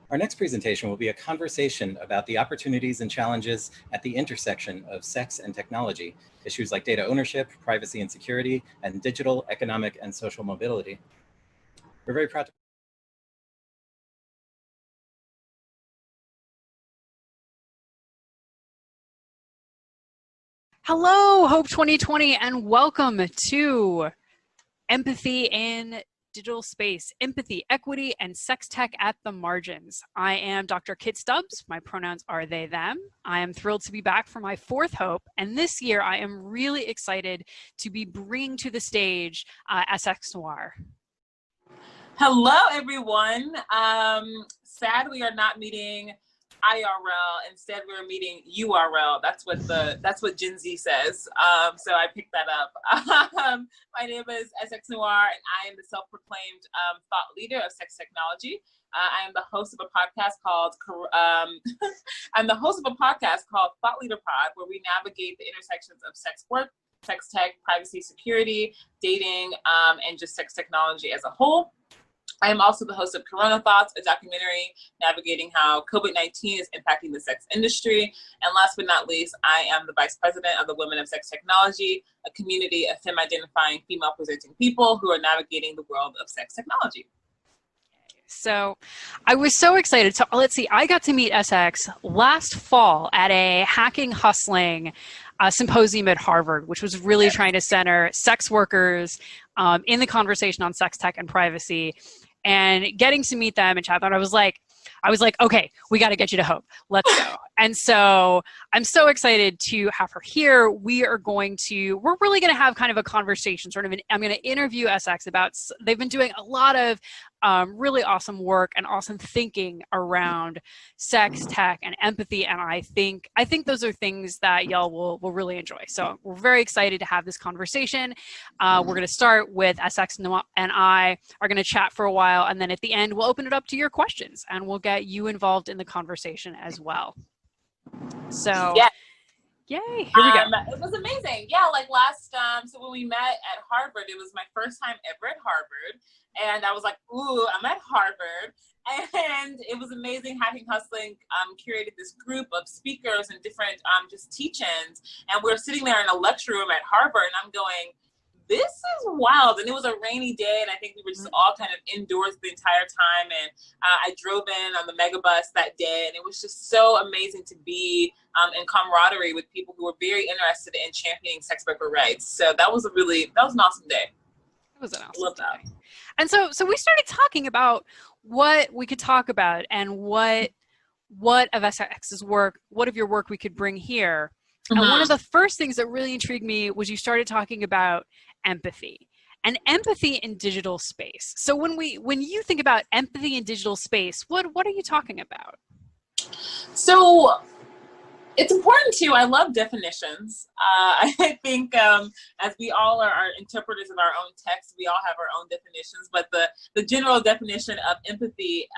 Our next presentation will be a conversation about the opportunities and challenges at the intersection of sex and technology, issues like data ownership, privacy and security, and digital, economic, and social mobility. We're very proud to Hello, Hope 2020, and welcome to Empathy in Digital Space, Empathy, Equity, and Sex Tech at the Margins. I am Dr. Kit Stubbs. My pronouns are they, them. I am thrilled to be back for my fourth Hope, and this year I am really excited to be bringing to the stage SX Noir. Hello, everyone. Sad we are not meeting IRL. Instead, we're meeting URL. That's what Gen Z says. So I picked that up. My name is SX Noir, and I am the self-proclaimed thought leader of sex technology. I am the host of a podcast called Thot Leader Pod, where we navigate the intersections of sex work, sex tech, privacy, security, dating, and just sex technology as a whole. I am also the host of Corona Thoughts, a documentary navigating how COVID-19 is impacting the sex industry. And last but not least, I am the vice president of the Women of Sex Technology, a community of femme-identifying, female-presenting people who are navigating the world of sex technology. So I was so excited. So let's see, I got to meet SX last fall at a hacking, hustling symposium at Harvard, which was really trying to center sex workers in the conversation on sex tech and privacy. And getting to meet them and chat, I was like, okay, we got to get you to Hope. Let's go. And so I'm so excited to have her here. We're really going to have kind of a conversation, I'm going to interview SX about, they've been doing a lot of really awesome work and awesome thinking around sex, tech, and empathy. And I think those are things that y'all will really enjoy. So we're very excited to have this conversation. We're going to start with SX and I are going to chat for a while. And then at the end, we'll open it up to your questions and we'll get you involved in the conversation as well. So yeah. Yay, here we go. It was amazing. Yeah, like so when we met at Harvard, it was my first time ever at Harvard. And I was like, ooh, I'm at Harvard. And it was amazing. Hacking Hustling curated this group of speakers and different just teach-ins. And we were sitting there in a lecture room at Harvard, and I'm going, this is wild. And it was a rainy day, and I think we were just all kind of indoors the entire time. And I drove in on the megabus that day, and it was just so amazing to be in camaraderie with people who were very interested in championing sex worker rights. So that was an awesome day. It was an awesome day. And so we started talking about what we could talk about and what of SX's work, what of your work we could bring here. And one of the first things that really intrigued me was you started talking about empathy and empathy in digital space. So when you think about empathy in digital space, what are you talking about? So it's important too. I love definitions. I think as we all are interpreters of our own text, we all have our own definitions, but the general definition of empathy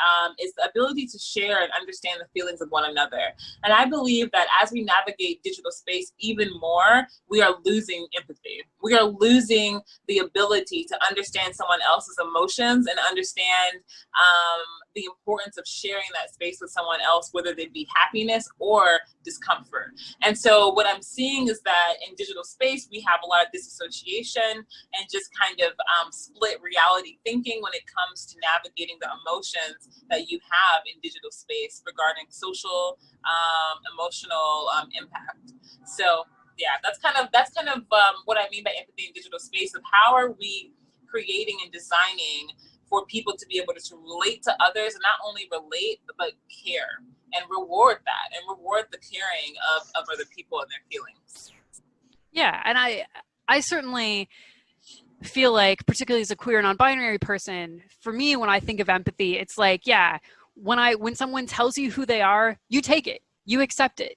is the ability to share and understand the feelings of one another. And I believe that as we navigate digital space even more, we are losing empathy. We are losing the ability to understand someone else's emotions and understand the importance of sharing that space with someone else, whether they be happiness or discomfort. And so what I'm seeing is that in digital space, we have a lot of dissociation and just kind of split reality thinking when it comes to navigating the emotions that you have in digital space regarding social, emotional impact. So yeah, that's kind of what I mean by empathy in digital space, of how are we creating and designing for people to be able to relate to others, and not only relate, but care and reward that and reward the caring of other people and their feelings. Yeah, and I certainly feel like, particularly as a queer non-binary person, for me, when I think of empathy, it's like, yeah, when someone tells you who they are, you take it, you accept it,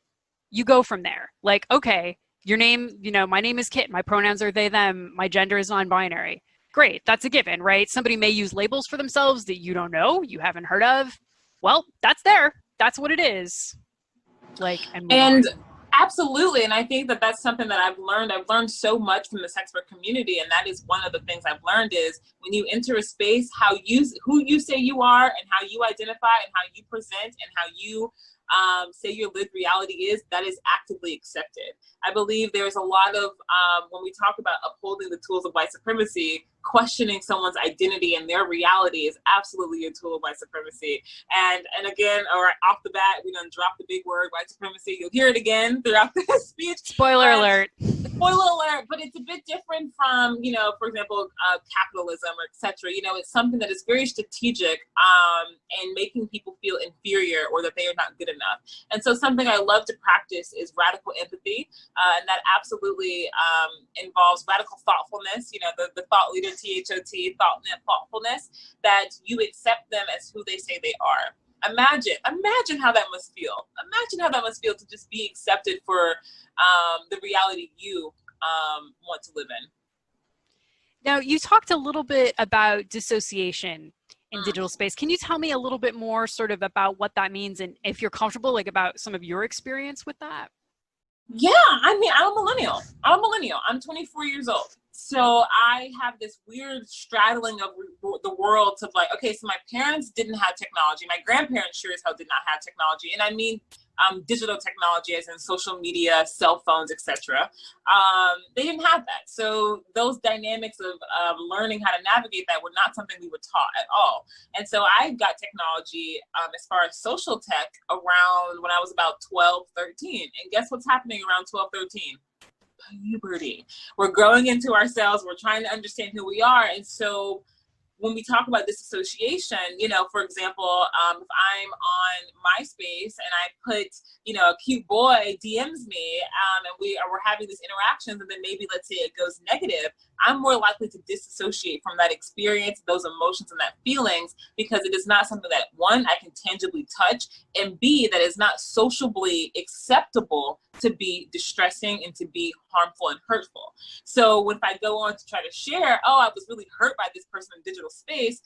you go from there. Like, okay, your name, my name is Kit, my pronouns are they, them, my gender is non-binary. Great, that's a given, right? Somebody may use labels for themselves that you don't know, you haven't heard of. Well, that's there. That's what it is. Like, and Absolutely. And I think that that's something that I've learned. I've learned so much from the sex work community. And that is one of the things I've learned is when you enter a space, who you say you are and how you identify and how you present and how you say your lived reality is, that is actively accepted. I believe there's a lot of, when we talk about upholding the tools of white supremacy, questioning someone's identity and their reality is absolutely a tool of white supremacy. And again, all right, off the bat, we done dropped the big word, white supremacy. You'll hear it again throughout the speech. Spoiler alert. Spoiler alert, but it's a bit different from, for example, capitalism or etc. It's something that is very strategic and making people feel inferior or that they are not good enough. And so something I love to practice is radical empathy. And that absolutely involves radical thoughtfulness, the thought leader, THOT, thoughtfulness, that you accept them as who they say they are. Imagine how that must feel. Imagine how that must feel to just be accepted for the reality you want to live in. Now, you talked a little bit about dissociation in digital space. Can you tell me a little bit more sort of about what that means and if you're comfortable, like about some of your experience with that? Yeah, I mean, I'm a millennial. I'm 24 years old. So I have this weird straddling of the worlds of like, okay, so my parents didn't have technology. My grandparents sure as hell did not have technology. And I mean, digital technology as in social media, cell phones, etc. They didn't have that. So those dynamics of learning how to navigate that were not something we were taught at all. And so I got technology as far as social tech around when I was about 12, 13. And guess what's happening around 12, 13? Puberty. We're growing into ourselves. We're trying to understand who we are. And so when we talk about disassociation, for example, if I'm on MySpace and I put, a cute boy DMs me and we're having these interactions and then maybe let's say it goes negative, I'm more likely to disassociate from that experience, those emotions and that feelings, because it is not something that, one, I can tangibly touch, and B, that is not sociably acceptable to be distressing and to be harmful and hurtful. So if I go on to try to share, I was really hurt by this person in digital space,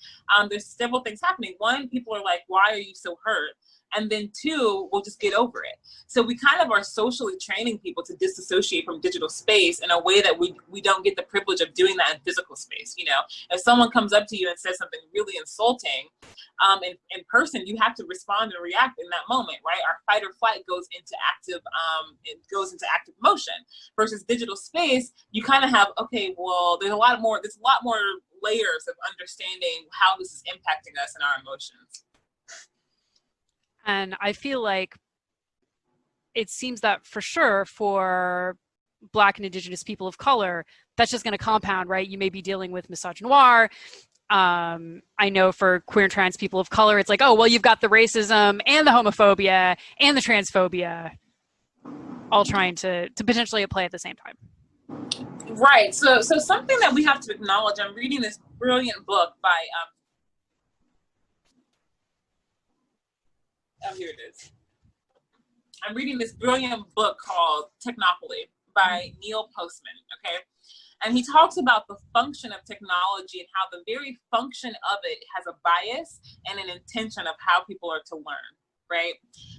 there's several things happening. One, people are like, why are you so hurt? And then two, we'll just get over it. So we kind of are socially training people to disassociate from digital space in a way that we don't get the privilege of doing that in physical space. If someone comes up to you and says something really insulting in person, you have to respond and react in that moment, right? Our fight or flight goes into active motion. Versus digital space, you kind of have, okay, well, there's a lot more layers of understanding how this is impacting us and our emotions. And I feel like it seems that for sure for Black and Indigenous people of color, that's just going to compound, right? You may be dealing with misogynoir. I know for queer and trans people of color, it's like, oh, well, you've got the racism and the homophobia and the transphobia all trying to potentially at play at the same time. Right. So something that we have to acknowledge, I'm reading this brilliant book by here it is. I'm reading this brilliant book called Technopoly by Neil Postman, okay? And he talks about the function of technology and how the very function of it has a bias and an intention of how people are to learn, right?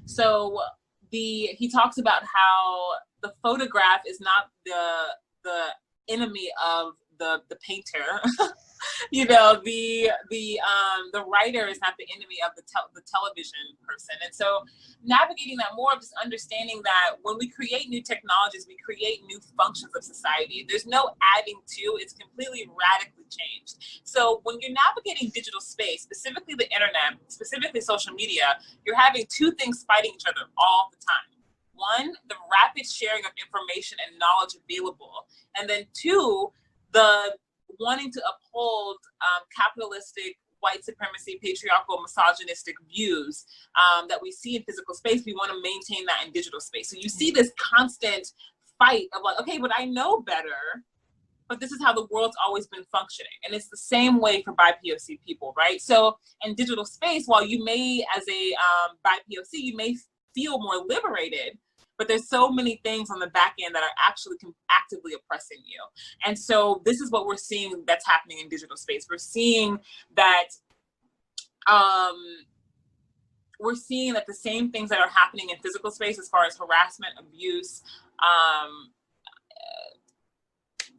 So he talks about how the photograph is not the enemy of the painter. The writer is not the enemy of the television person. And so navigating that more of just understanding that when we create new technologies, we create new functions of society. There's no adding to, it's completely radically changed. So when you're navigating digital space, specifically the internet, specifically social media, you're having two things fighting each other all the time. One, the rapid sharing of information and knowledge available. And then two, the wanting to uphold capitalistic, white supremacy, patriarchal, misogynistic views that we see in physical space. We want to maintain that in digital space. So you see this constant fight of like, okay, but I know better, but this is how the world's always been functioning. And it's the same way for BIPOC people, right? So in digital space, while you may, as a BIPOC, you may feel more liberated, but there's so many things on the back end that are actually actively oppressing you. And so this is what we're seeing that's happening in digital space. We're seeing that we're seeing that the same things that are happening in physical space as far as harassment, abuse,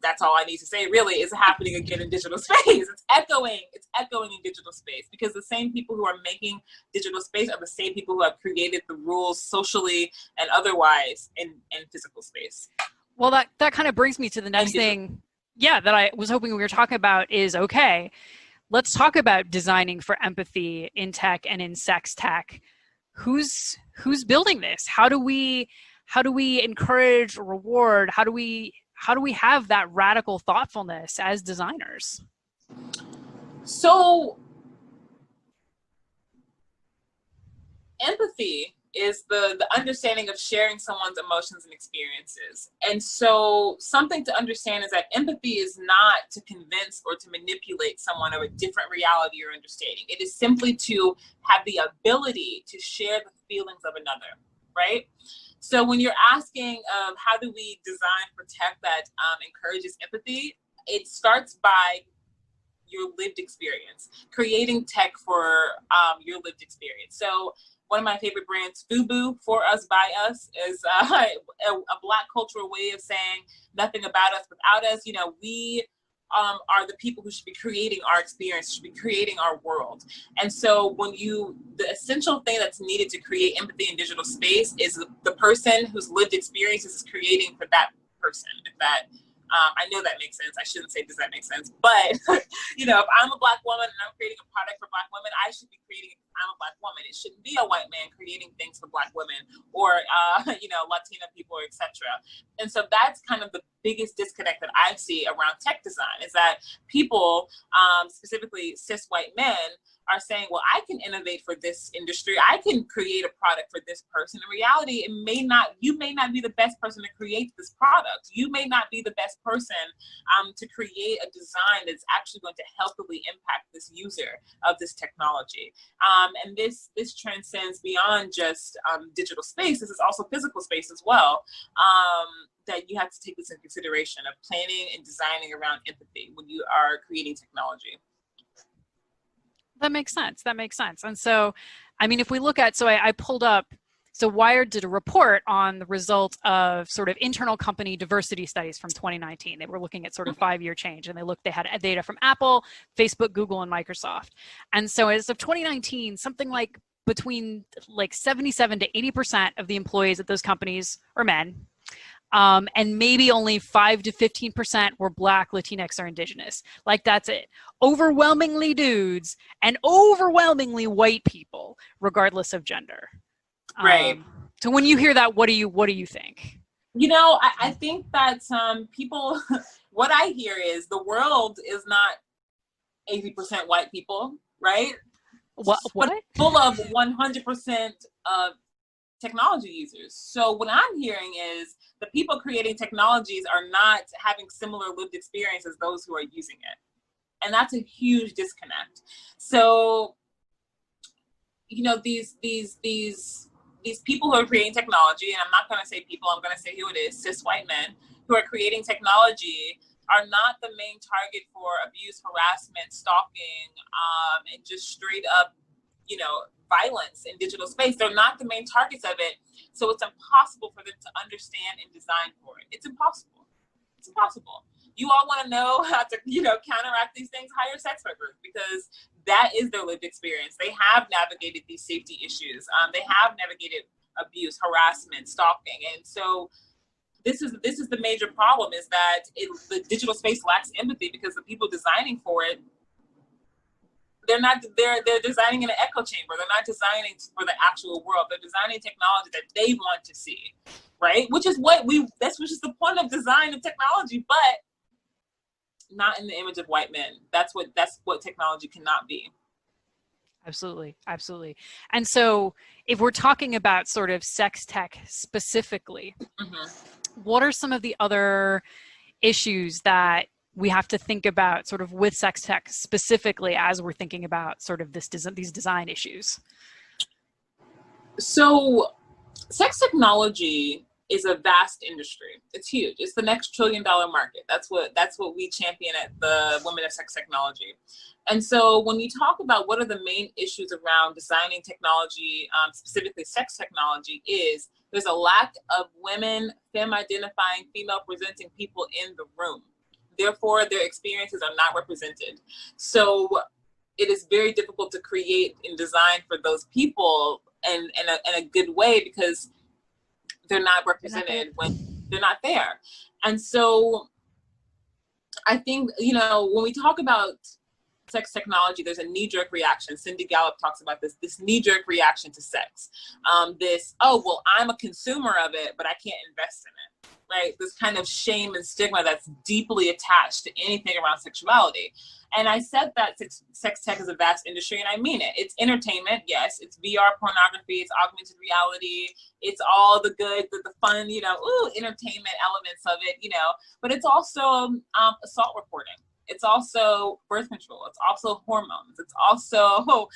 that's all I need to say really, is happening again in digital space. It's echoing in digital space, because the same people who are making digital space are the same people who have created the rules socially and otherwise in physical space. Well, that kind of brings me to the next thing, that I was hoping we were talking about is, okay, let's talk about designing for empathy in tech and in sex tech. Who's building this? How do we encourage or reward? How do we have that radical thoughtfulness as designers? So empathy is the understanding of sharing someone's emotions and experiences. And so something to understand is that empathy is not to convince or to manipulate someone of a different reality or understanding. It is simply to have the ability to share the feelings of another, right? So when you're asking how do we design for tech that encourages empathy, it starts by your lived experience, creating tech for your lived experience. So one of my favorite brands, FUBU, for us, by us, is a Black cultural way of saying nothing about us without us. You know, we are the people who should be creating our experience, should be creating our world. And so the essential thing that's needed to create empathy in digital space is the person whose lived experiences is creating for that person. If that, I know that makes sense. I shouldn't say, does that make sense? But, you know, if I'm a Black woman and I'm creating a product for Black women, I should be creating, I'm a Black woman. It shouldn't be a white man creating things for Black women or, you know, Latina people, etc. And so that's kind of the biggest disconnect that I see around tech design, is that people, specifically cis white men, are saying, well, I can innovate for this industry. I can create a product for this person. In reality, you may not be the best person to create this product. You may not be the best person to create a design that's actually going to healthily impact this user of this technology. And this transcends beyond just digital space. This is also physical space as well. That you have to take this into consideration of planning and designing around empathy when you are creating technology. That makes sense. And so, I mean, if we look at, so I pulled up, so Wired did a report on the result of sort of internal company diversity studies from 2019. They were looking at sort of 5-year change, and they had data from Apple, Facebook, Google, and Microsoft. And so as of 2019, something like between like 77 to 80% of the employees at those companies are men. And maybe only 5 to 15% were Black, Latinx, or Indigenous. Like, that's it. Overwhelmingly dudes and overwhelmingly white people, regardless of gender. Right. So when you hear that, what do you think? You know, I think that people, what I hear is the world is not 80% white people, right? What? But full of 100% of technology users. So what I'm hearing is the people creating technologies are not having similar lived experience as those who are using it. And that's a huge disconnect. So, you know, these people who are creating technology, and I'm not going to say people, I'm going to say who it is, cis white men who are creating technology, are not the main target for abuse, harassment, stalking, and just straight up, you know, violence in digital space. They're not the main targets of it. So it's impossible for them to understand and design for it. It's impossible. It's impossible. You all want to know how to, you know, counteract these things, hire sex workers, because that is their lived experience. They have navigated these safety issues. They have navigated abuse, harassment, stalking. And so this is the major problem, is that the digital space lacks empathy, because the people designing for it, they're designing in an echo chamber. They're not designing for the actual world. They're designing technology that they want to see, right? Which is the point of design of technology, but not in the image of white men. That's what technology cannot be. Absolutely. And so if we're talking about sort of sex tech specifically, what are some of the other issues that we have to think about sort of with sex tech specifically as we're thinking about sort of these design issues? So sex technology is a vast industry. It's huge. It's the next $1 trillion market. That's what we champion at the Women of Sex Technology. And so when you talk about what are the main issues around designing technology, specifically sex technology, is there's a lack of women, femme-identifying, female-presenting people in the room. Therefore, their experiences are not represented. So it is very difficult to create and design for those people in a good way, because they're not represented when they're not there. And so I think, when we talk about sex technology, there's a knee-jerk reaction. Cindy Gallup talks about this knee-jerk reaction to sex. I'm a consumer of it, but I can't invest in it, right? This kind of shame and stigma that's deeply attached to anything around sexuality. And I said that sex tech is a vast industry, and I mean it. It's entertainment, yes. It's VR pornography, it's augmented reality, it's all the good, the fun, entertainment elements of it, but it's also assault reporting. It's also birth control. It's also hormones. It's also,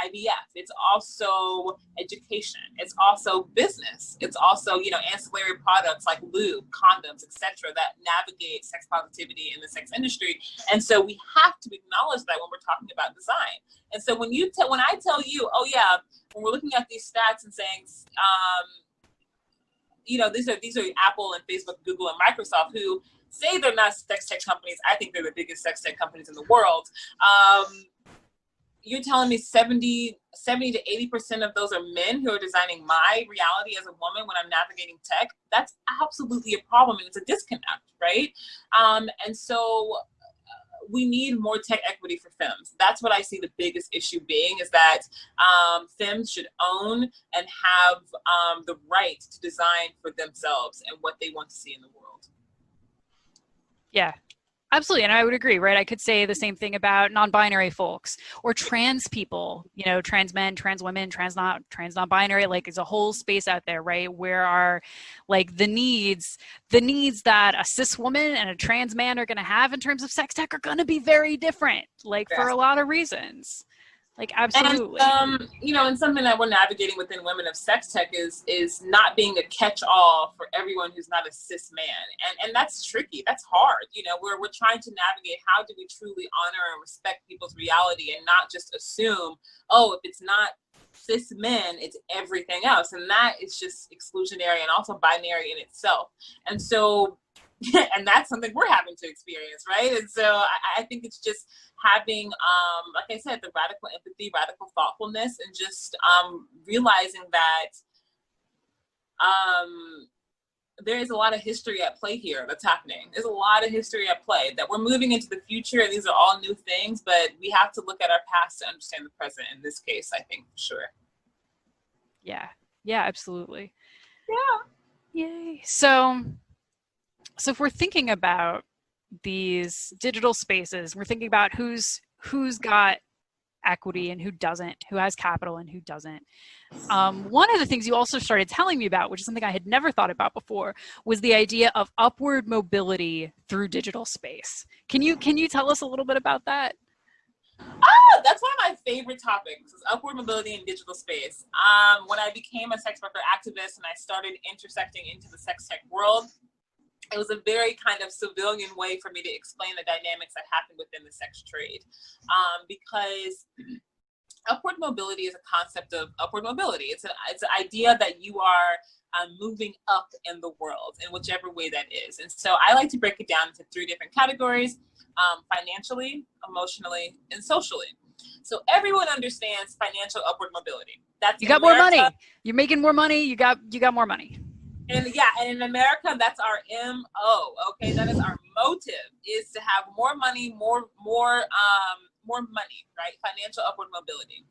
IVF. It's also education. It's also business. It's also, ancillary products like lube, condoms, etc. that navigate sex positivity in the sex industry. And so we have to acknowledge that when we're talking about design. And so when I tell you, when we're looking at these stats and saying, these are Apple and Facebook, Google, and Microsoft, who say they're not sex tech companies. I think they're the biggest sex tech companies in the world. You're telling me 70 to 80% of those are men who are designing my reality as a woman when I'm navigating tech? That's absolutely a problem, and it's a disconnect, right? And so we need more tech equity for femmes. That's what I see the biggest issue being, is that femmes should own and have the right to design for themselves and what they want to see in the world. Yeah, absolutely. And I would agree, right? I could say the same thing about non-binary folks or trans people, trans men, trans women, trans non-binary, like it's a whole space out there, right? Where are like the needs that a cis woman and a trans man are going to have in terms of sex tech are going to be very different, like for a lot of reasons. Like, absolutely. And, and something that we're navigating within Women of Sex Tech is not being a catch-all for everyone who's not a cis man. And that's tricky. That's hard. We're trying to navigate, how do we truly honor and respect people's reality and not just assume, if it's not cis men, it's everything else. And that is just exclusionary and also binary in itself. And so, and that's something we're having to experience, right? And so I think it's just having, like I said, the radical empathy, radical thoughtfulness, and just realizing that there is a lot of history at play here that's happening. There's a lot of history at play, that we're moving into the future, and these are all new things, but we have to look at our past to understand the present in this case, I think, for sure. Yeah, absolutely. Yeah. Yay. So if we're thinking about these digital spaces, we're thinking about who's got equity and who doesn't, who has capital and who doesn't. One of the things you also started telling me about, which is something I had never thought about before, was the idea of upward mobility through digital space. Can you tell us a little bit about that? That's one of my favorite topics, is upward mobility in digital space. When I became a sex worker activist and I started intersecting into the sex tech world, it was a very kind of civilian way for me to explain the dynamics that happen within the sex trade. Because upward mobility is a concept of upward mobility. It's an idea that you are moving up in the world in whichever way that is. And so I like to break it down into 3 different categories: financially, emotionally, and socially. So everyone understands financial upward mobility. That's, you got more money. You're making more money. You got more money. And in America, that's our MO. Okay, that is our motive, is to have more money, more money, right? Financial upward mobility.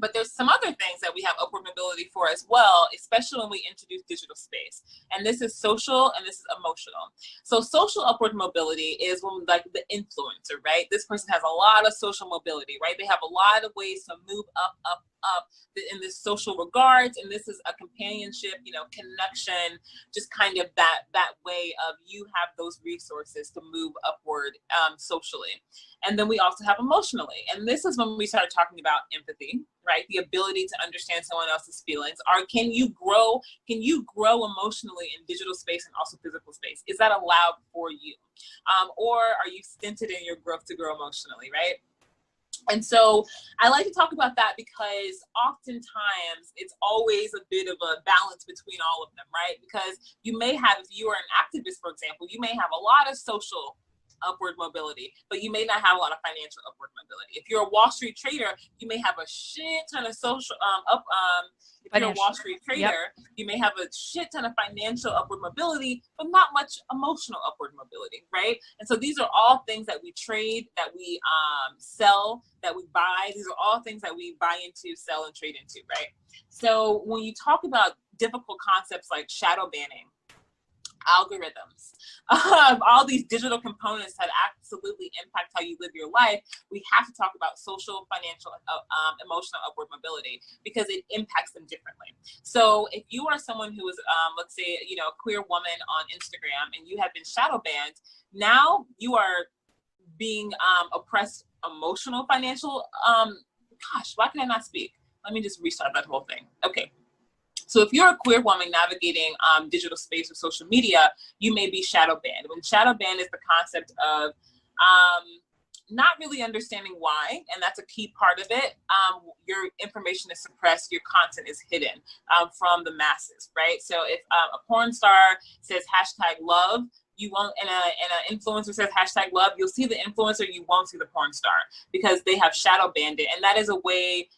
But there's some other things that we have upward mobility for as well, especially when we introduce digital space. And this is social and this is emotional. So social upward mobility is when, like, the influencer, right? This person has a lot of social mobility, right? They have a lot of ways to move up in this social regards. And this is a companionship, connection, just kind of that way of you have those resources to move upward socially. And then we also have emotionally. And this is when we started talking about empathy, right? The ability to understand someone else's feelings. Or can you grow emotionally in digital space and also physical space? Is that allowed for you? Or are you stinted in your growth to grow emotionally, right? And so I like to talk about that because oftentimes it's always a bit of a balance between all of them, right? Because you may have, if you are an activist, for example, you may have a lot of social upward mobility, but you may not have a lot of financial upward mobility. If you're a Wall Street trader, you may have a shit ton of social if you're a Wall Street trader, you may have a shit ton of financial upward mobility, but not much emotional upward mobility, right? And so these are all things that we trade, that we sell, that we buy. These are all things that we buy into, sell, and trade into, right? So when you talk about difficult concepts like shadow banning, algorithms, all these digital components that absolutely impact how you live your life, we have to talk about social, financial, emotional upward mobility because it impacts them differently. So if you are someone who is, let's say, a queer woman on Instagram and you have been shadow banned, now you are being oppressed emotional, financial, gosh, why can I not speak? Let me just restart that whole thing. Okay. So if you're a queer woman navigating digital space or social media, you may be shadow banned. When shadow banned is the concept of not really understanding why, and that's a key part of it. Your information is suppressed, your content is hidden from the masses, right? So if a porn star says #love, you won't, and an influencer says #love, you'll see the influencer, you won't see the porn star because they have shadow banned it. And that is a way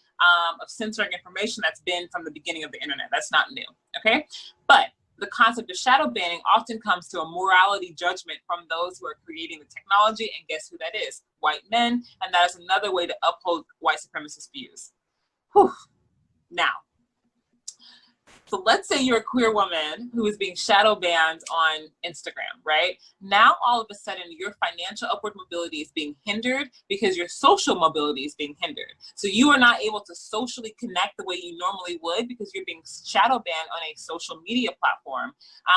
of censoring information that's been from the beginning of the internet. That's not new, okay? But the concept of shadow banning often comes to a morality judgment from those who are creating the technology, and guess who that is? White men, and that is another way to uphold white supremacist views. Whew. Now, so let's say you're a queer woman who is being shadow banned on Instagram, right? Now, all of a sudden, your financial upward mobility is being hindered because your social mobility is being hindered. So you are not able to socially connect the way you normally would because you're being shadow banned on a social media platform.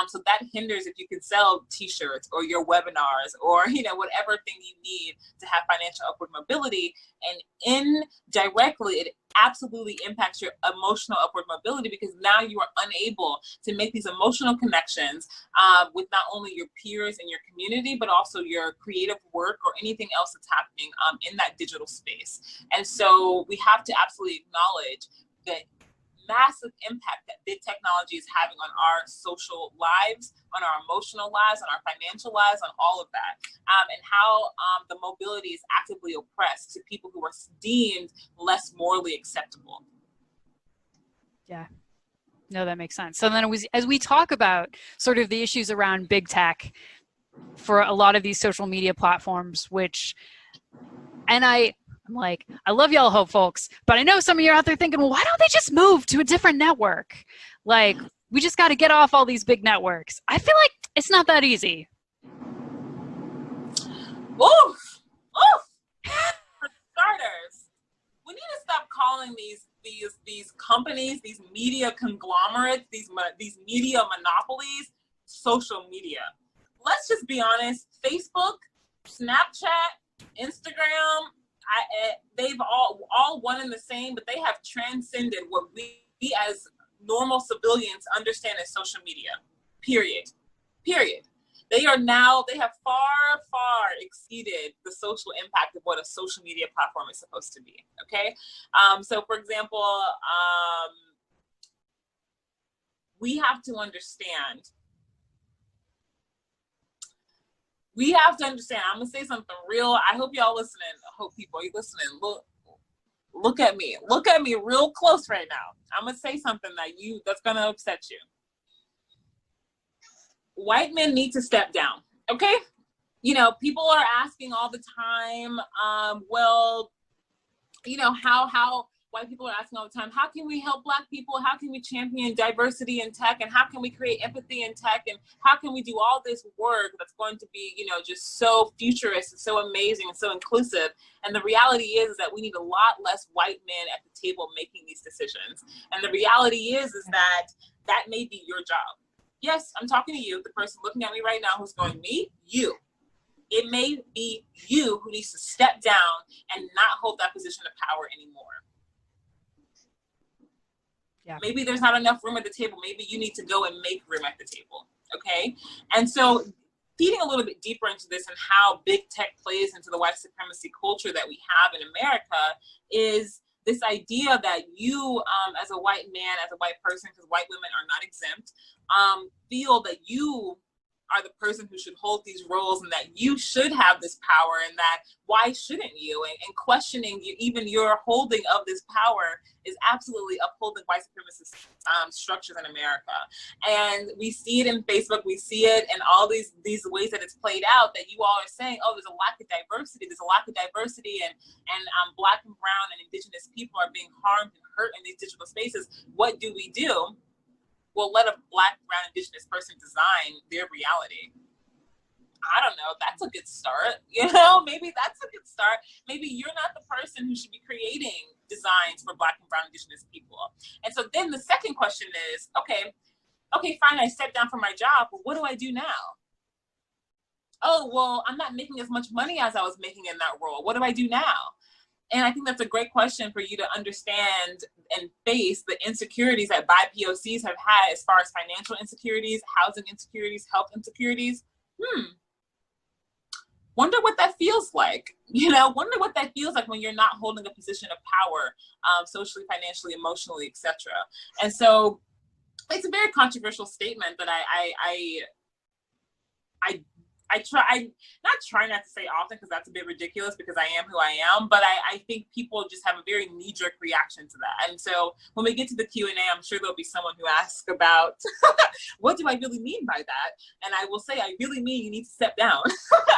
So that hinders if you can sell t-shirts or your webinars or, whatever thing you need to have financial upward mobility. And indirectly, it absolutely impacts your emotional upward mobility because now you are unable to make these emotional connections with not only your peers and your community, but also your creative work or anything else that's happening in that digital space. And so we have to absolutely acknowledge the massive impact that big technology is having on our social lives, on our emotional lives, on our financial lives, on all of that, and how the mobility is actively oppressed to people who are deemed less morally acceptable. Yeah. No, that makes sense. So then as we talk about sort of the issues around big tech for a lot of these social media platforms, I'm like, I love y'all hope folks, but I know some of you are out there thinking, well, why don't they just move to a different network? Like, we just got to get off all these big networks. I feel like it's not that easy. Oof! For starters, we need to stop calling these companies, these media conglomerates, these media monopolies, social media. Let's just be honest. Facebook, Snapchat, Instagram, they've all one and the same, but they have transcended what we as normal civilians understand as social media. Period. They have far exceeded the social impact of what a social media platform is supposed to be. Okay. So for example, we have to understand. I'm gonna say something real. I hope y'all listening. I hope people are you listening. Look at me. Look at me real close right now. I'm gonna say something that's gonna upset you. White men need to step down. Okay? People are asking all the time, how white people are asking all the time, how can we help Black people? How can we champion diversity in tech? And how can we create empathy in tech? And how can we do all this work that's going to be, just so futurist and so amazing and so inclusive? And the reality is that we need a lot less white men at the table making these decisions. And the reality is that may be your job. Yes, I'm talking to you, the person looking at me right now who's going, me, you. It may be you who needs to step down and not hold that position of power anymore. Yeah. Maybe there's not enough room at the table. Maybe you need to go and make room at the table. Okay. And so feeding a little bit deeper into this and how big tech plays into the white supremacy culture that we have in America is this idea that you, as a white man, as a white person, because white women are not exempt, feel that you are the person who should hold these roles and that you should have this power and that why shouldn't you? And questioning even your holding of this power is absolutely upholding white supremacist structures in America. And we see it in Facebook, we see it in all these ways that it's played out, that you all are saying, oh, there's a lack of diversity, and Black and brown and indigenous people are being harmed and hurt in these digital spaces. What do? Well, let a Black, brown, indigenous person design their reality. I don't know. That's a good start. Maybe that's a good start. Maybe you're not the person who should be creating designs for Black and brown, indigenous people. And so then the second question is, okay, fine. I stepped down from my job, but what do I do now? Oh, well, I'm not making as much money as I was making in that role. What do I do now? And I think that's a great question for you to understand and face the insecurities that BIPOCs have had as far as financial insecurities, housing insecurities, health insecurities. Wonder what that feels like. Wonder what that feels like when you're not holding a position of power, socially, financially, emotionally, etc. And so it's a very controversial statement that I try not to say often because that's a bit ridiculous because I am who I am, but I think people just have a very knee-jerk reaction to that. And so when we get to the Q&A, I'm sure there'll be someone who asks about what do I really mean by that? And I will say, I really mean you need to step down.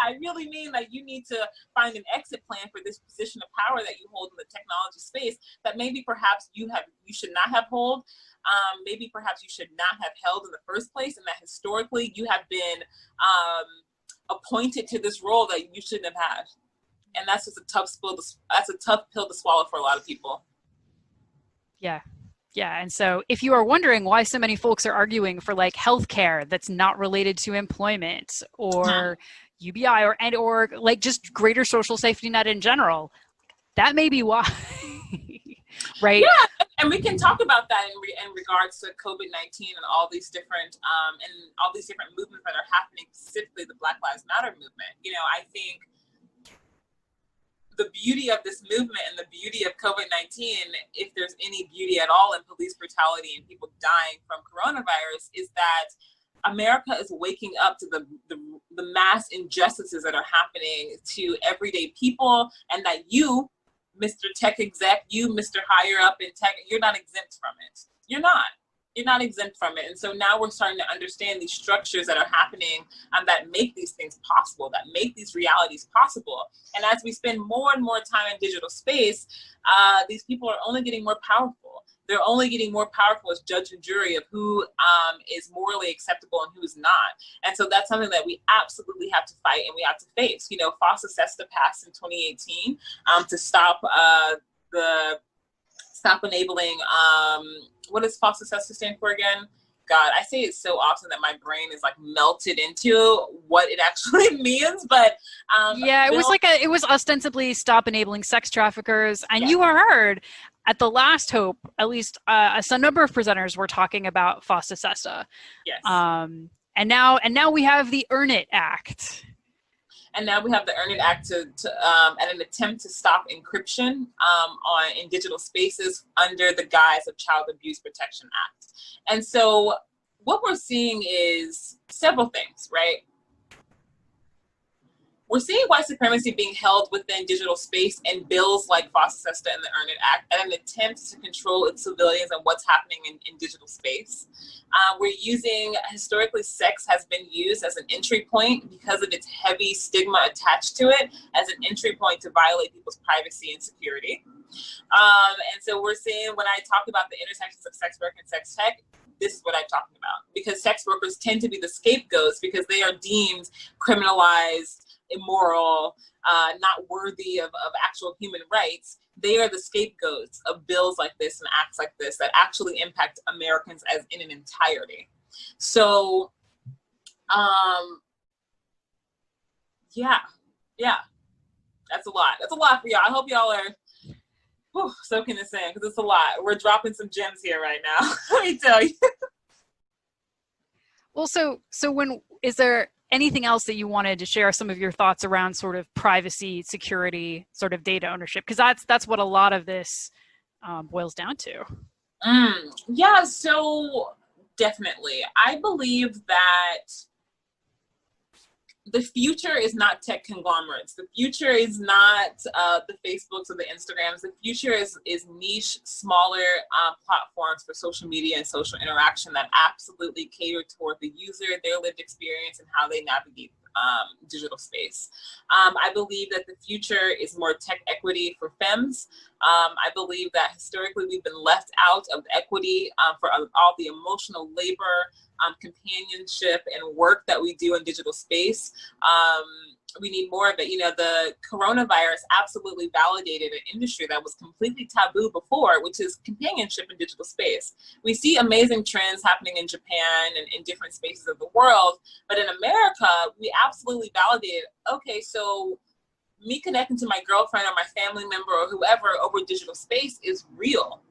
I really mean that you need to find an exit plan for this position of power that you hold in the technology space that maybe perhaps you should not have held. Maybe perhaps you should not have held in the first place, and that historically you have been appointed to this role that you shouldn't have had. And that's just a tough pill to swallow for a lot of people. Yeah. And so if you are wondering why so many folks are arguing for like healthcare that's not related to employment or UBI or like just greater social safety net in general, that may be why. Right? Yeah, and we can talk about that in regards to COVID-19 and all these different movements that are happening, specifically the Black Lives Matter movement. I think the beauty of this movement and the beauty of COVID-19, if there's any beauty at all in police brutality and people dying from coronavirus, is that America is waking up to the mass injustices that are happening to everyday people, and that you, Mr. Tech exec, you, Mr. Higher up in tech, you're not exempt from it. You're not exempt from it. And so now we're starting to understand these structures that are happening that make these things possible, that make these realities possible. And as we spend more and more time in digital space, these people are only getting more powerful. They're only getting more powerful as judge and jury of who is morally acceptable and who is not. And so that's something that we absolutely have to fight and we have to face. FOSTA SESTA passed in 2018 to stop enabling, what does FOSTA SESTA stand for again? God, I say it so often that my brain is like melted into what it actually means, but it was ostensibly stop enabling sex traffickers, and you heard at the last Hope, at least a number of presenters were talking about FOSTA SESTA. Yes. And now we have the Earn It Act. And now we have the Earn It Act to an attempt to stop encryption in digital spaces under the guise of Child Abuse Protection Act. And so what we're seeing is several things, right? We're seeing white supremacy being held within digital space in bills like FOSTA SESTA and the Earn It Act and an attempt to control its civilians and what's happening in digital space. We're using, historically, sex has been used as an entry point because of its heavy stigma attached to it as an entry point to violate people's privacy and security. And so we're seeing, when I talk about the intersections of sex work and sex tech, this is what I'm talking about. Because sex workers tend to be the scapegoats because they are deemed criminalized, immoral, not worthy of actual human rights. They are the scapegoats of bills like this and acts like this that actually impact Americans as in an entirety. So, yeah, that's a lot. That's a lot for y'all. I hope y'all are soaking this in because it's a lot. We're dropping some gems here right now. Let me tell you. Well, so is there anything else that you wanted to share, some of your thoughts around sort of privacy, security, sort of data ownership? Because that's what a lot of this boils down to. Yeah, so definitely. I believe that the future is not tech conglomerates. The future is not the Facebooks or the Instagrams. The future is niche, smaller platforms for social media and social interaction that absolutely cater toward the user, their lived experience, and how they navigate digital space. I believe that the future is more tech equity for femmes. I believe that historically we've been left out of equity for all the emotional labor, companionship, and work that we do in digital space. We need more of it. You know, the coronavirus absolutely validated an industry that was completely taboo before, which is companionship in digital space. We see amazing trends happening in Japan and in different spaces of the world, but in America, we absolutely validated, okay, so me connecting to my girlfriend or my family member or whoever over digital space is real.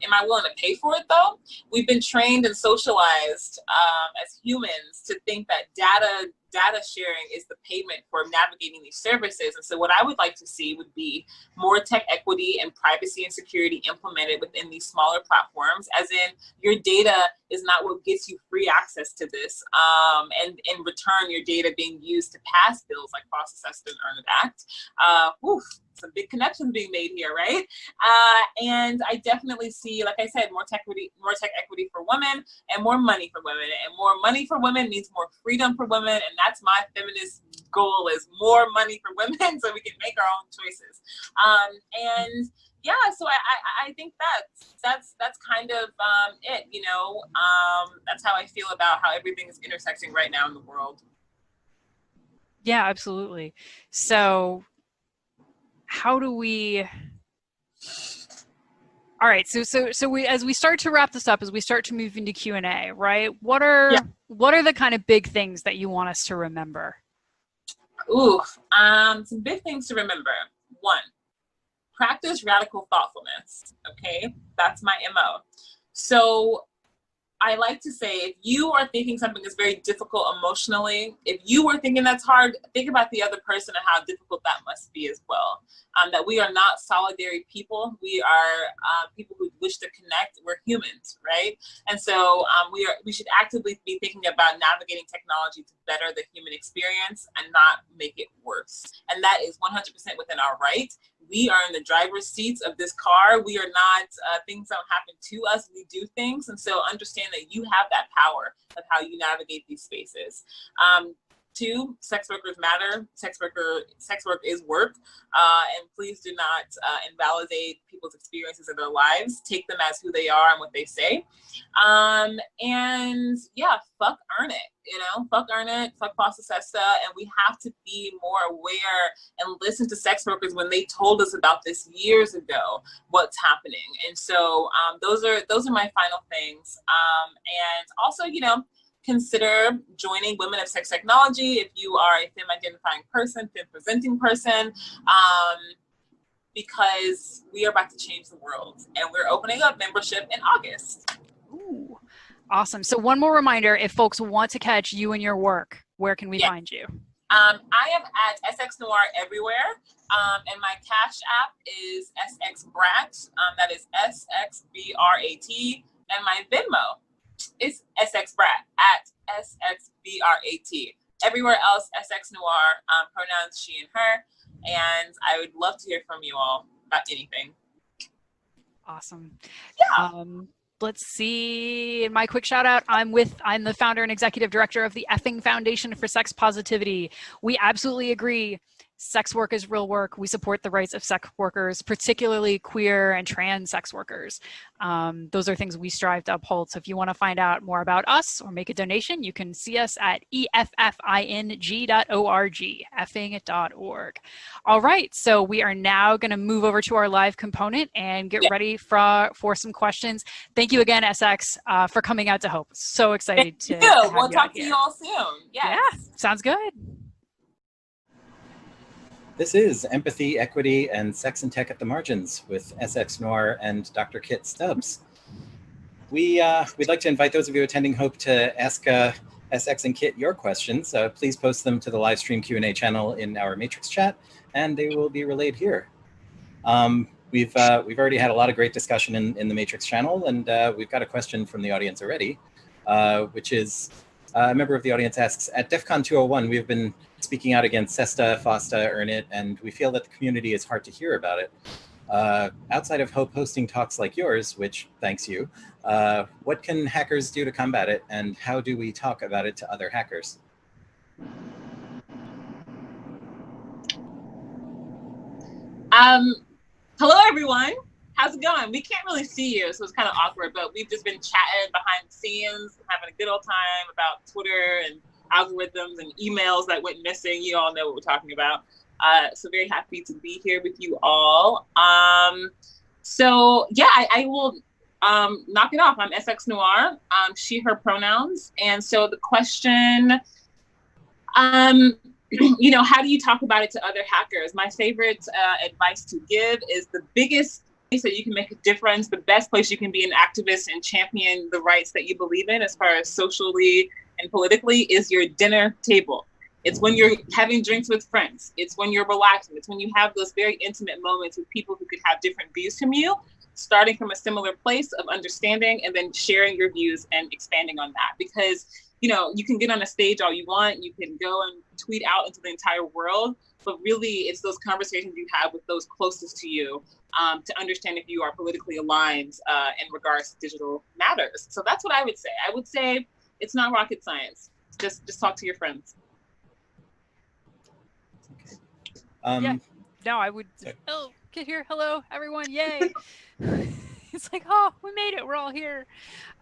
Am I willing to pay for it though? We've been trained and socialized as humans to think that data sharing is the payment for navigating these services. And so what I would like to see would be more tech equity and privacy and security implemented within these smaller platforms, as in your data is not what gets you free access to this. And in return, your data being used to pass bills like False Assessed and Earned Act. Some big connections being made here, right? And I definitely see, like I said, more tech equity for women and more money for women. And more money for women means more freedom for women. And that's my feminist goal, is more money for women so we can make our own choices. And yeah, so I think that's kind of it, you know. That's how I feel about how everything is intersecting right now in the world. Yeah, absolutely. So how do we, all right, so we, as we start to wrap this up, as we start to move into Q&A, right, what are the kind of big things that you want us to remember? Some big things to remember. 1, practice radical thoughtfulness. Okay, that's my MO. So I like to say, if you are thinking something is very difficult emotionally, if you are thinking that's hard, think about the other person and how difficult that must be as well. That we are not solitary people. We are people who wish to connect. We're humans, right? And so we should actively be thinking about navigating technology to better the human experience and not make it worse. And that is 100% within our right. We are in the driver's seats of this car. We are not, things don't happen to us. We do things. And so understand that you have that power of how you navigate these spaces. 2, sex workers matter. Sex work is work. And please do not invalidate people's experiences of their lives. Take them as who they are and what they say. And yeah, fuck earn it. You know, fuck earn it, fuck False Assessed. And we have to be more aware and listen to sex workers when they told us about this years ago, what's happening. And so those are my final things. And also, you know, consider joining Women of Sex Technology if you are a femme-identifying person, femme-presenting person, because we are about to change the world, and we're opening up membership in August. Ooh, awesome. So one more reminder, if folks want to catch you and your work, where can we find you? I am at SX Noir everywhere, and my Cash App is SX Brat, that is SXBRAT, and my Venmo is SX Brat at SXBRAT. Everywhere else, SX Noir, pronouns she and her. And I would love to hear from you all about anything. Awesome. Yeah. Let's see. My quick shout out. I'm the founder and executive director of the Effing Foundation for Sex Positivity. We absolutely agree. Sex work is real work. We support the rights of sex workers, particularly queer and trans sex workers. Those are things we strive to uphold. So if you want to find out more about us or make a donation, you can see us at effing.org, effing.org. All right, so we are now going to move over to our live component and get ready for some questions. Thank you again, SX, for coming out to Hope. So excited to have we'll you talk out to here. you all soon. Yes. Yeah, sounds good. This is Empathy, Equity, and Sex and Tech at the Margins with SX Noir and Dr. Kit Stubbs. We'd like to invite those of you attending Hope to ask SX and Kit your questions. Please post them to the live stream Q&A channel in our Matrix chat, and they will be relayed here. We've already had a lot of great discussion in the Matrix channel, and we've got a question from the audience already, which is a member of the audience asks, at DEF CON 201, we've been speaking out against SESTA, FOSTA, Earn It, and we feel that the community is hard to hear about it. Outside of Hope hosting talks like yours, which thanks you, what can hackers do to combat it, and how do we talk about it to other hackers? Hello, everyone. How's it going? We can't really see you, so it's kind of awkward, but we've just been chatting behind the scenes, having a good old time about Twitter and algorithms and emails that went missing. You all know what we're talking about. So very happy to be here with you all. So yeah, I will knock it off. I'm SX Noir, she, her pronouns. And so the question, you know, how do you talk about it to other hackers? My favorite advice to give is the biggest place that you can make a difference, the best place you can be an activist and champion the rights that you believe in as far as socially and politically is your dinner table. It's when you're having drinks with friends. It's when you're relaxing. It's when you have those very intimate moments with people who could have different views from you, starting from a similar place of understanding and then sharing your views and expanding on that. Because, you know, you can get on a stage all you want. You can go and tweet out into the entire world. But really, it's those conversations you have with those closest to you to understand if you are politically aligned in regards to digital matters. So that's what I would say. I would say it's not rocket science. Just talk to your friends. Yeah, no, I would. Oh, get here. Hello, everyone. Yay. It's like, oh, we made it. We're all here.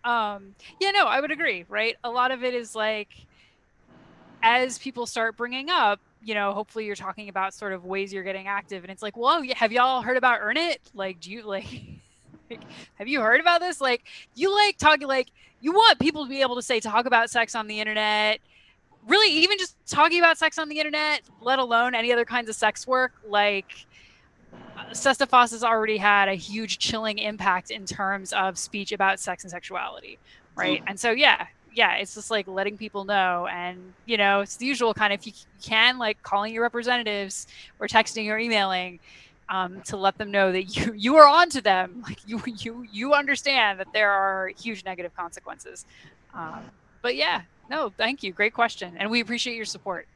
Yeah, no, I would agree, right? A lot of it is like, as people start bringing up, you know, hopefully you're talking about sort of ways you're getting active. And it's like, whoa, have y'all heard about Earn It? Like, do you like have you heard about this? Like, you like talking, like, you want people to be able to say, talk about sex on the internet. Really, even just talking about sex on the internet, let alone any other kinds of sex work, like SESTA FOSTA has already had a huge chilling impact in terms of speech about sex and sexuality, right? And so, yeah, it's just like letting people know. And, you know, it's the usual kind of, if you can, like calling your representatives or texting or emailing to let them know that you are on to them. Like you understand that there are huge negative consequences. But yeah. No, thank you. Great question. And we appreciate your support.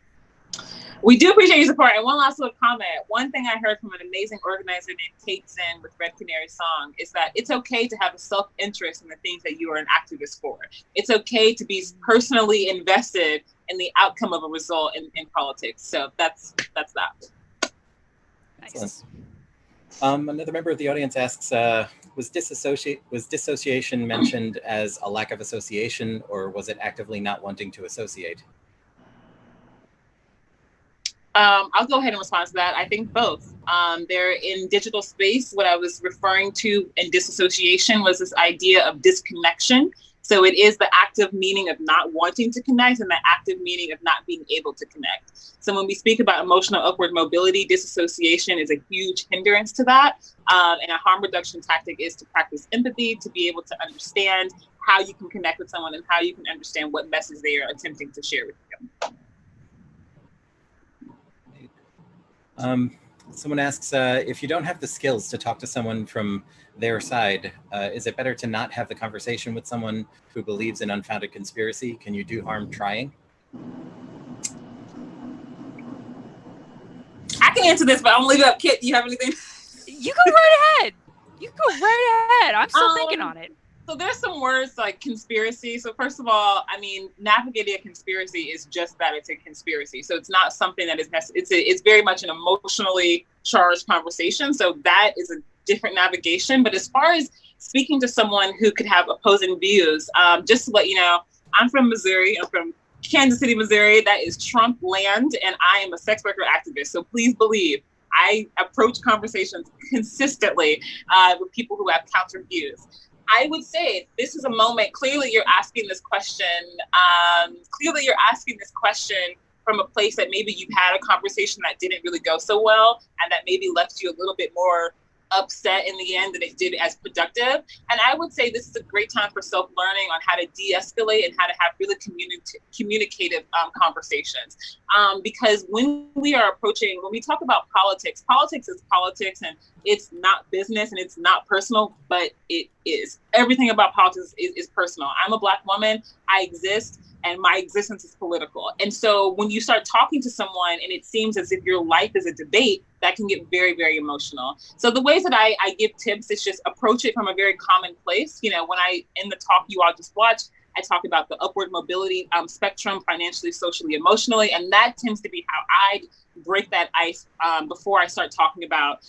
We do appreciate your support. And one last little comment. One thing I heard from an amazing organizer named Kate Zinn with Red Canary Song is that it's okay to have a self-interest in the things that you are an activist for. It's okay to be personally invested in the outcome of a result in politics. So that's that. Nice. Another member of the audience asks, was dissociation mentioned as a lack of association, or was it actively not wanting to associate? I'll go ahead and respond to that. I think both. They're in digital space. What I was referring to in dissociation was this idea of disconnection. So it is the active meaning of not wanting to connect and the active meaning of not being able to connect. So when we speak about emotional upward mobility, dissociation is a huge hindrance to that. And a harm reduction tactic is to practice empathy, to be able to understand how you can connect with someone and how you can understand what message they are attempting to share with you. Someone asks, if you don't have the skills to talk to someone from their side, is it better to not have the conversation with someone who believes in unfounded conspiracy? Can you do harm trying? I can answer this, but I'm gonna leave it up. Kit, do you have anything? You go right ahead. You go right ahead. I'm still thinking on it. So there's some words like conspiracy. So first of all, I mean, navigating a conspiracy is just that, it's a conspiracy. So it's not something that is necessary. It's very much an emotionally charged conversation. So that is a different navigation. But as far as speaking to someone who could have opposing views, just to let you know, I'm from Missouri. I'm from Kansas City, Missouri. That is Trump land. And I am a sex worker activist. So please believe I approach conversations consistently with people who have counter views. I would say this is a moment. Clearly, you're asking this question. from a place that maybe you've had a conversation that didn't really go so well, and that maybe left you a little bit more upset in the end than it did as productive. And I would say this is a great time for self-learning on how to de-escalate and how to have really communicative conversations. Because when we talk about politics, politics is politics, and it's not business and it's not personal, but it is. Everything about politics is personal. I'm a Black woman, I exist, and my existence is political. And so when you start talking to someone and it seems as if your life is a debate, that can get very, very emotional. So the ways that I give tips is just approach it from a very common place. When in the talk you all just watched, I talk about the upward mobility spectrum, financially, socially, emotionally, and that tends to be how I break that ice before I start talking about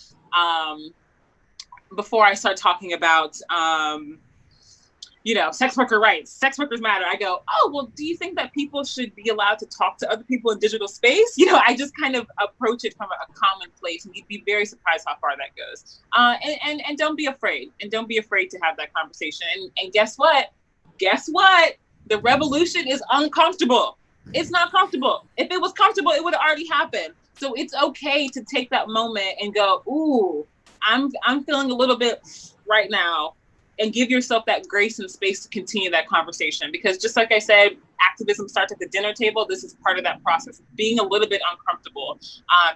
sex worker rights, sex workers matter. I go, oh, well, do you think that people should be allowed to talk to other people in digital space? I just kind of approach it from a common place, and you'd be very surprised how far that goes. And don't be afraid, to have that conversation. And guess what? The revolution is uncomfortable. It's not comfortable. If it was comfortable, it would have already happened. So it's okay to take that moment and go, ooh, I'm feeling a little bit right now. And give yourself that grace and space to continue that conversation. Because just like I said, activism starts at the dinner table. This is part of that process, being a little bit uncomfortable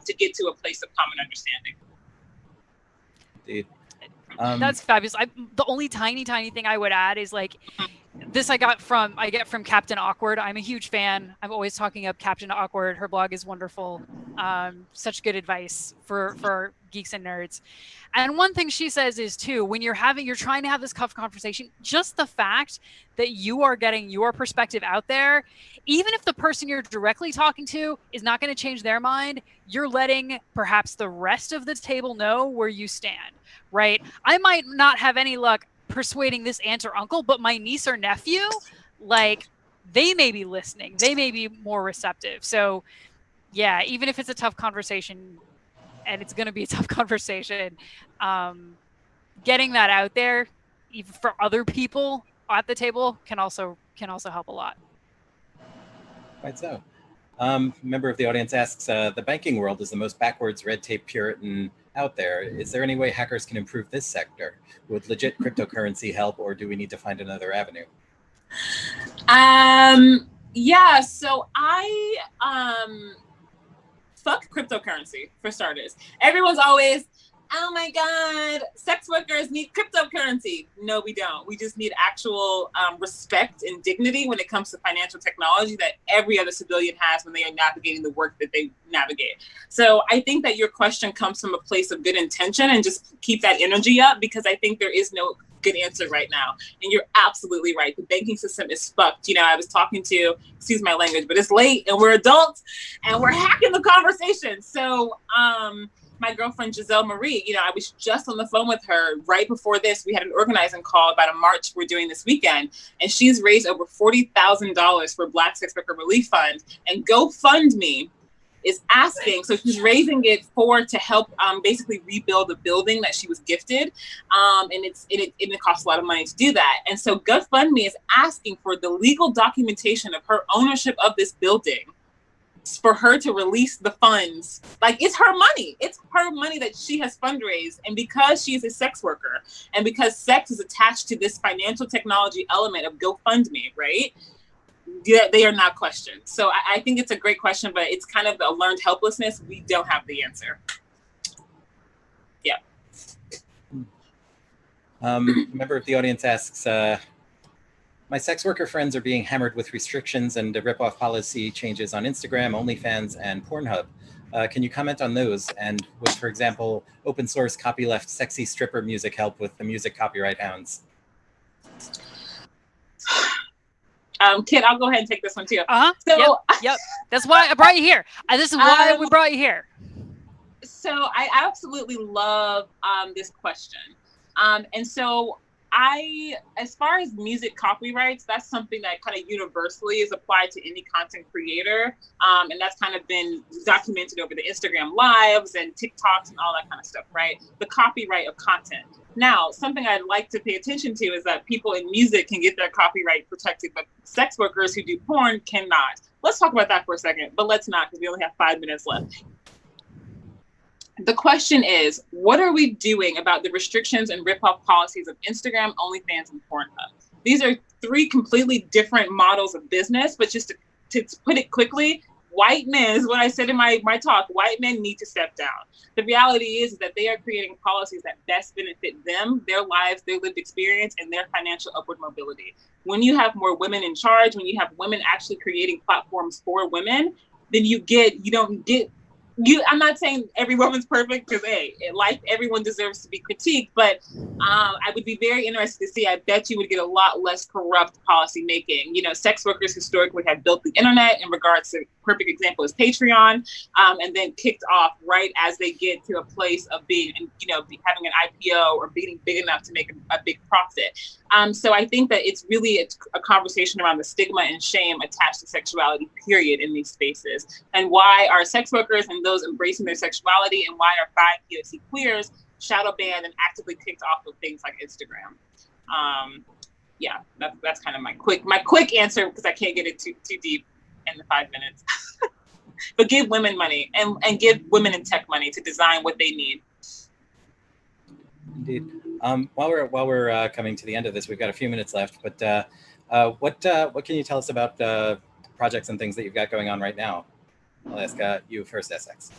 to get to a place of common understanding. Indeed. That's fabulous. The only tiny thing I would add is this I get from Captain Awkward. I'm a huge fan. I'm always talking up Captain Awkward. Her blog is wonderful. Such good advice for geeks and nerds. And one thing she says is too, when you're trying to have this tough conversation, just the fact that you are getting your perspective out there, even if the person you're directly talking to is not going to change their mind, you're letting perhaps the rest of the table know where you stand, right? I might not have any luck persuading this aunt or uncle, but my niece or nephew, they may be listening. They may be more receptive. So yeah, even if it's a tough conversation, and it's going to be a tough conversation, getting that out there, even for other people at the table, can also help a lot. Quite so. Member of the audience asks, the banking world is the most backwards red tape Puritan out there. Is there any way hackers can improve this sector? Would legit cryptocurrency help, or do we need to find another avenue? Yeah, so I fuck cryptocurrency, for starters. Everyone's always, oh my God, sex workers need cryptocurrency. No, we don't. We just need actual respect and dignity when it comes to financial technology that every other civilian has when they are navigating the work that they navigate. So I think that your question comes from a place of good intention, and just keep that energy up, because I think there is no good answer right now. And you're absolutely right. The banking system is fucked. I was talking to, excuse my language, but it's late and we're adults and we're hacking the conversation. So my girlfriend, Giselle Marie, I was just on the phone with her right before this. We had an organizing call about a march we're doing this weekend, and she's raised over $40,000 for Black Sex Worker Relief Fund, and GoFundMe is asking, so she's raising it to help basically rebuild the building that she was gifted, and it costs a lot of money to do that. And so GoFundMe is asking for the legal documentation of her ownership of this building, for her to release the funds. It's her money. It's her money that she has fundraised. And because she is a sex worker, and because sex is attached to this financial technology element of GoFundMe, right? They are not questioned. So I think it's a great question, but it's kind of a learned helplessness. We don't have the answer. Yeah. Member of the audience asks, my sex worker friends are being hammered with restrictions and rip-off policy changes on Instagram, OnlyFans, and Pornhub. Can you comment on those? And would, for example, open source copyleft sexy stripper music help with the music copyright hounds? Kit, I'll go ahead and take this one too. Yep. That's why I brought you here. This is why we brought you here. So I absolutely love this question. And so as far as music copyrights, that's something that kind of universally is applied to any content creator. And that's kind of been documented over the Instagram lives and TikToks and all that kind of stuff, right? The copyright of content. Now, something I'd like to pay attention to is that people in music can get their copyright protected, but sex workers who do porn cannot. Let's talk about that for a second, but let's not, because we only have 5 minutes left. The question is, what are we doing about the restrictions and rip-off policies of Instagram, OnlyFans, and Pornhub? These are 3 completely different models of business, but just to put it quickly, white men, is what I said in my talk, white men need to step down. The reality is that they are creating policies that best benefit them, their lives, their lived experience, and their financial upward mobility. When you have more women in charge, when you have women actually creating platforms for women, then I'm not saying every woman's perfect, because hey, in life, everyone deserves to be critiqued, but I would be very interested to see, I bet you would get a lot less corrupt policy making. You know, sex workers historically have built the internet in regards to, perfect example is Patreon, and then kicked off right as they get to a place of being, having an IPO or being big enough to make a big profit. So I think that it's really a conversation around the stigma and shame attached to sexuality, period, in these spaces. And why are sex workers and those embracing their sexuality, and why are 5 POC queers shadow banned and actively kicked off of things like Instagram? Yeah, that's kind of my quick answer, because I can't get it too deep in the 5 minutes. But give women money and give women in tech money to design what they need. Indeed. While we're coming to the end of this, we've got a few minutes left, but what can you tell us about projects and things that you've got going on right now? I'll ask you first, SX.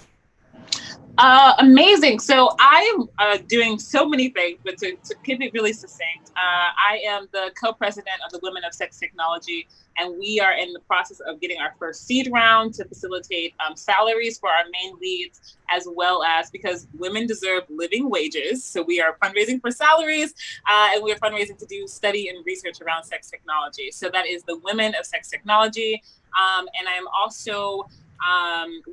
Amazing. So I'm doing so many things, but to keep it really succinct, I am the co-president of the Women of Sex Technology, and we are in the process of getting our first seed round to facilitate salaries for our main leads, as well as, because women deserve living wages, so we are fundraising for salaries, and we are fundraising to do study and research around sex technology. So that is the Women of Sex Technology, and I am also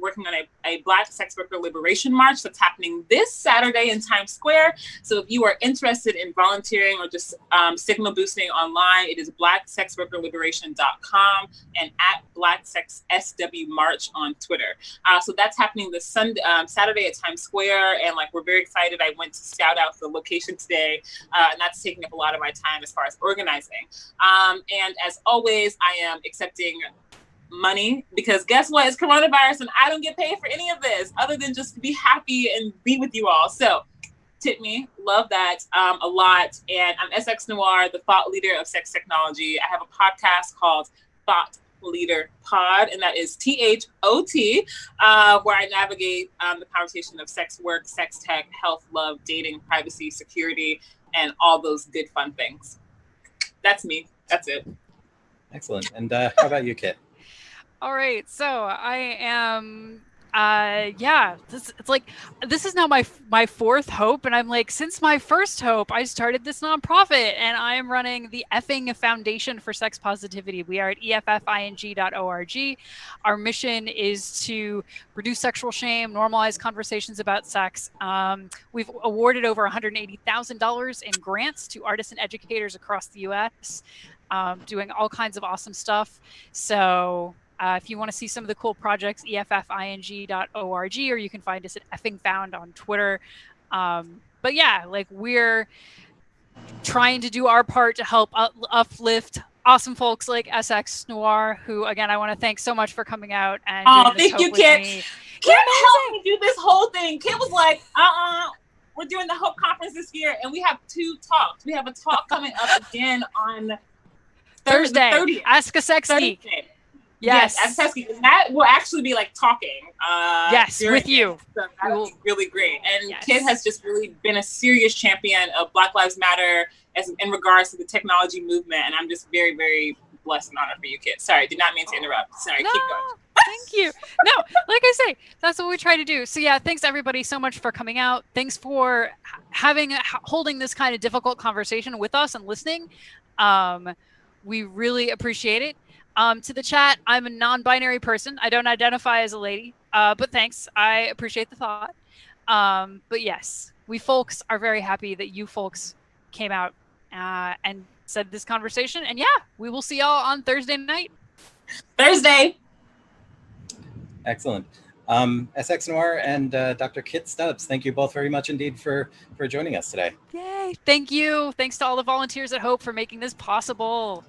working on a Black Sex Worker Liberation March that's happening this Saturday in Times Square. So if you are interested in volunteering or just signal boosting online, it is blacksexworkerliberation.com and at BlackSexSW March on Twitter. So that's happening this Saturday at Times Square, and we're very excited. I went to scout out the location today, and that's taking up a lot of my time as far as organizing. And as always, I am accepting money, because guess what? It's coronavirus and I don't get paid for any of this other than just to be happy and be with you all. So tip me, love that a lot. And I'm SX Noir, the thought leader of sex technology. I have a podcast called Thot Leader Pod, and that is THOT, where I navigate the conversation of sex work, sex tech, health, love, dating, privacy, security, and all those good fun things. That's me. That's it. Excellent. And how about you, Kit? All right, so I am, this is now my 4th hope, and I'm like, since my first hope, I started this nonprofit, and I am running the Effing Foundation for Sex Positivity. We are at effing.org. Our mission is to reduce sexual shame, normalize conversations about sex. We've awarded over $180,000 in grants to artists and educators across the U.S., doing all kinds of awesome stuff. So if you want to see some of the cool projects, effing.org, or you can find us at Effing Found on Twitter. But yeah, we're trying to do our part to help uplift awesome folks like SX Noir, who, again, I want to thank so much for coming out and doing this thank you, Kit. Kit helped me do this whole thing. Kit was like, we're doing the Hope Conference this year, and we have 2 talks. We have a talk coming up again on Thursday. 30th. Ask a Sex Geek. Yes, Ask a Sex Geek. That will actually be talking. Yes, with you. So that'll be really great. And yes. Kit has just really been a serious champion of Black Lives Matter in regards to the technology movement. And I'm just very, very blessed and honored for you, Kit. Sorry, did not mean to interrupt. Sorry, keep going. Thank you. No, like I say, that's what we try to do. So yeah, thanks everybody so much for coming out. Thanks for holding this kind of difficult conversation with us and listening. We really appreciate it. To the chat, I'm a non-binary person. I don't identify as a lady, but thanks. I appreciate the thought. But yes, we folks are very happy that you folks came out and said this conversation. And yeah, we will see y'all on Thursday night. Thursday. Excellent. SX Noir and Dr. Kit Stubbs, thank you both very much indeed for joining us today. Yay. Thank you. Thanks to all the volunteers at Hope for making this possible.